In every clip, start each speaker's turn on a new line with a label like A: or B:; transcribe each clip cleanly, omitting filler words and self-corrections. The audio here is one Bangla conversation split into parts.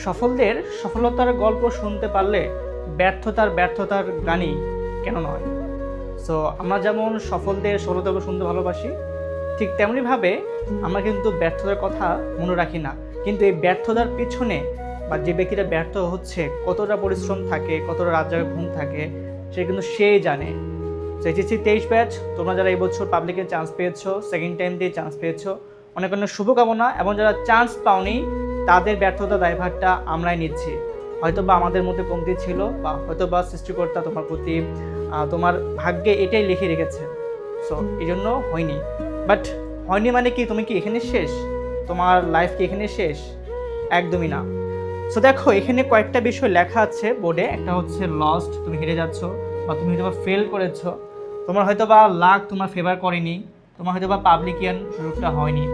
A: সফলদের সফলতার গল্প শুনতে পারলে ব্যর্থতার গানই কেন নয়। সো আমরা যেমন সফলদের সফলতার গল্প শুনতে ভালোবাসি, ঠিক তেমনিভাবে আমরা কিন্তু ব্যর্থতার কথা মনে রাখি না। কিন্তু এই ব্যর্থতার পিছনে বা যে ব্যক্তিটা ব্যর্থ হচ্ছে কতটা পরিশ্রম থাকে, কতটা রাত জাগা ঘুম থাকে, সে কিন্তু সেই জানে। এইচএসসি 23 ব্যাচ, তোমরা যারা এই বছর পাবলিকে চান্স পেয়েছো, সেকেন্ড টাইম দিয়ে চান্স পেয়েছো, অনেক অনেক শুভকামনা। এবং যারা চান্স পাওনি তাদের ব্যর্থতার দায়ভারটা আমরাই নিচ্ছি। হয়তো বা আমাদের মধ্যে কমতি ছিল, বা হয়তো বা সৃষ্টিকর্তা তোমার প্রতি তোমার ভাগ্যে এটাই লিখে রেখেছে। সো এই জন্য হয়নি। বাট হয়নি মানে কি তুমি কি এখানে শেষ? তোমার লাইফ কি এখানে শেষ? একদমই না। সো দেখো, এখানে কয়েকটা বিষয় লেখা আছে বোর্ডে। একটা হচ্ছে লস্ট, তুমি হেরে যাচ্ছ, বা তুমি হয়তো বা ফেল করেছো, তোমার হয়তো বা লাক তোমার ফেভার করেনি, তোমার হয়তো বা পাবলিকিয়ান সুযোগটা হয়নি।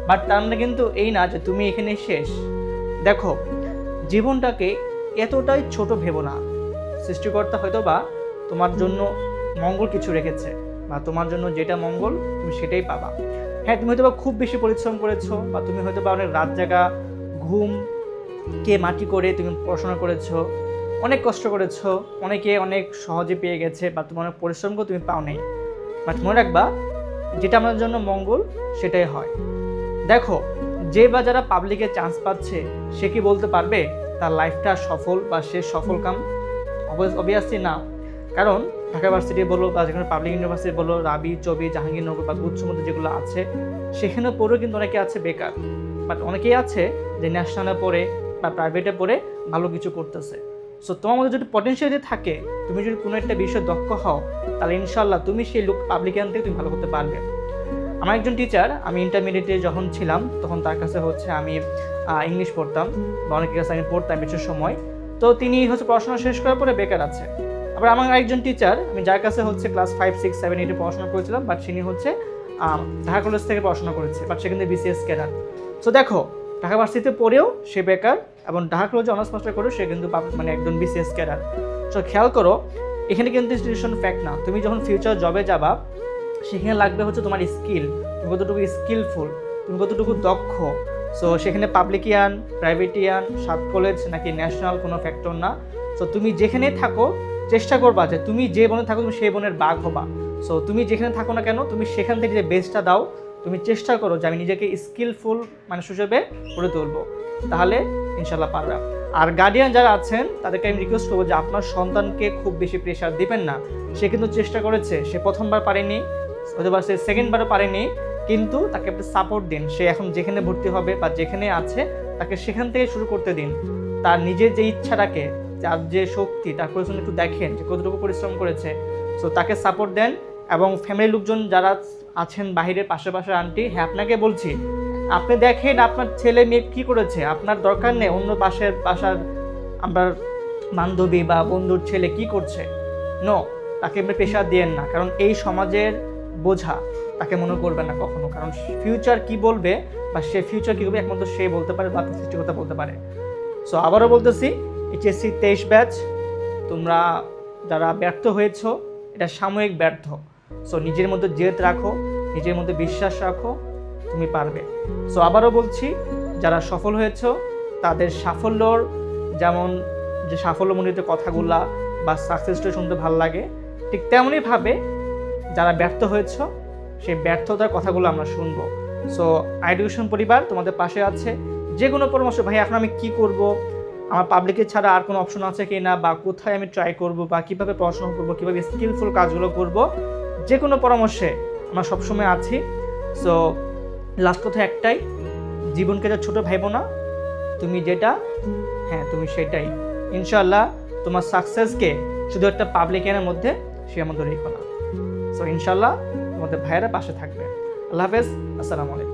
A: বাট তার মানে কিন্তু এই না যে তুমি এখানে শেষ। দেখো, জীবনটাকে এতটাই ছোট ভেবো না। সৃষ্টিকর্তা হয়তো বা তোমার জন্য মঙ্গল কিছু রেখেছে, বা তোমার জন্য যেটা মঙ্গল তুমি সেটাই পাবা। হ্যাঁ, তুমি হয়তো বা খুব বেশি পরিশ্রম করেছো, বা তুমি হয়তো বা অনেক রাত জাগা ঘুম কে মাটি করে তুমি পড়াশোনা করেছো, অনেক কষ্ট করেছো, অনেকে অনেক সহজে পেয়ে গেছে, বা তোমার অনেক পরিশ্রম করে তুমি পাও নাই। বাট মনে রাখবা, যেটা আমাদের জন্য মঙ্গল সেটাই হয়। দেখো, যে বা যারা পাবলিকে চান্স পাচ্ছে, সে কি বলতে পারবে তার লাইফটা সফল বা সে সফল কাম? অবভিয়াসলি না। কারণ ঢাকা ভার্সিটি বলো, বা যেখানে পাবলিক ইউনিভার্সিটি বলো, রাবি, চবি, জাহাঙ্গীরনগর বা গুচ্ছ মধ্যে যেগুলো আছে, সেখানে পড়েও কিন্তু অনেকে আছে বেকার। বাট অনেকেই আছে যে ন্যাশনালে পড়ে বা প্রাইভেটে পড়ে ভালো কিছু করতেছে। সো তোমার মধ্যে যদি পটেনশিয়ালিটি থাকে, তুমি যদি কোনো একটা বিষয়ে দক্ষ হও, তাহলে ইনশাল্লাহ তুমি সেই পাবলিকান থেকে তুমি ভালো করতে পারবে। আমার একজন টিচার, আমি ইন্টারমিডিয়েটে যখন ছিলাম তখন তার কাছে হচ্ছে আমি ইংলিশ পড়তাম, বা অনেকের কাছে আমি পড়তাম বেশি সময়। তো তিনি হচ্ছে পড়াশোনা শেষ করার পরে বেকার আছে। আবার আমার একজন টিচার, আমি যার কাছে হচ্ছে ক্লাস 5, 6, 7, 8 পড়াশোনা করেছিলাম, বাট তিনি হচ্ছে ঢাকা কলেজ থেকে পড়াশোনা করেছে, বাট সেখান থেকে বিসিএস ক্যাডার। সো দেখো, ঢাকা ভার্সিটিতে পড়েও সে বেকার, এবং ঢাকা কলেজে অনার্স মাস্টার করেও সে কিন্তু মানে একজন বিসিএস ক্যাডার। সো খেয়াল করো, এখানে কিন্তু ইনস্টিটিউশন ফ্যাক্ট না। তুমি যখন ফিউচার জবে যাবা, সেখানে লাগবে হচ্ছে তোমার স্কিল, তুমি কতটুকু স্কিলফুল, তুমি কতটুকু দক্ষ। সো সেখানে পাবলিকিয়ান, প্রাইভেটিয়ান, সাত কলেজ নাকি ন্যাশনাল কোনো ফ্যাক্টর না। সো তুমি যেখানে থাকো চেষ্টা করবা যে তুমি যে বনে থাকো তুমি সেই বনের বাঘ হবা। সো তুমি যেখানে থাকো না কেন, তুমি সেখান থেকে যে বেস্টটা দাও, তুমি চেষ্টা করো যে আমি নিজেকে স্কিলফুল মানুষ হিসেবে গড়ে তুলবো, তাহলে ইনশাল্লাহ পারবে। আর গার্ডিয়ান যারা আছেন তাদেরকে আমি রিকোয়েস্ট করবো যে আপনার সন্তানকে খুব বেশি প্রেশার দিবেন না। সে কিন্তু চেষ্টা করেছে, সে প্রথমবার পারেনি, হয়তো বা সে সেকেন্ডবারও পারেনি, কিন্তু তাকে আপনি সাপোর্ট দিন। সে এখন যেখানে ভর্তি হবে বা যেখানে আছে, তাকে সেখান থেকে শুরু করতে দিন। তার নিজের যে ইচ্ছাটাকে, তার যে শক্তি, তার পরিশ্রম একটু দেখেন যে কতটুকু পরিশ্রম করেছে। সো তাকে সাপোর্ট দেন। এবং ফ্যামিলির লোকজন যারা আছেন বাহিরের পাশে আন্টি, হ্যাঁ আপনাকে বলছি, আপনি দেখেন আপনার ছেলে মেয়ে কী করেছে, আপনার দরকার নেই অন্য বাসার আমার বান্ধবী বা বন্ধুর ছেলে কি করছে। নো, তাকে আপনি প্রেশার দিয়েন না, কারণ এই সমাজের বোঝা তাকে মনে করবেন না কখনো। কারণ ফিউচার কি বলবে বা সে ফিউচার কী করবে একমাত্র সে বলতে পারে, বা তার সৃষ্টিকর্তা বলতে পারে। সো আবারও বলতেছি, এইচএসসি 23 ব্যাচ, তোমরা যারা ব্যর্থ হয়েছো, এটা সাময়িক ব্যর্থ। সো নিজের মধ্যে জেদ রাখো, নিজের মধ্যে বিশ্বাস রাখো, তুমি পারবে। সো আবারও বলছি, যারা সফল হয়েছো তাদের সাফল্যর যেমন যে সাফল্যমণ্ডিত কথাগুলা বা সাকসেস স্টোরি শুনতে ভালো লাগে, ঠিক তেমনইভাবে যারা ব্যর্থ হয়েছ সেই ব্যর্থতার কথাগুলো আমরা শুনবো। সো আইডিউশন পরিবার তোমাদের পাশে আছে। যে কোনো পরামর্শ, ভাই এখন আমি কি করব, আমার পাবলিকের ছাড়া আর কোনো অপশন আছে কি না, বা কোথায় আমি ট্রাই করব, বা কীভাবে পড়াশোনা করব, কীভাবে স্কিলফুল কাজগুলো করব, যে কোনো পরামর্শে আমরা সবসময় আছি। সো লাস্ট কথা একটাই, জীবনকে যা ছোটো ভাইবো না, তুমি যেটা, হ্যাঁ তুমি সেটাই। ইনশাল্লাহ তোমার সাকসেসকে শুধু একটা পাবলিকিয়ানের মধ্যে সীমাবদ্ধ রেখো না। সো ইনশাল্লাহ তোমাদের ভাইয়েরা পাশে থাকবে। আল্লাহ হাফেজ, আসসালামু আলাইকুম।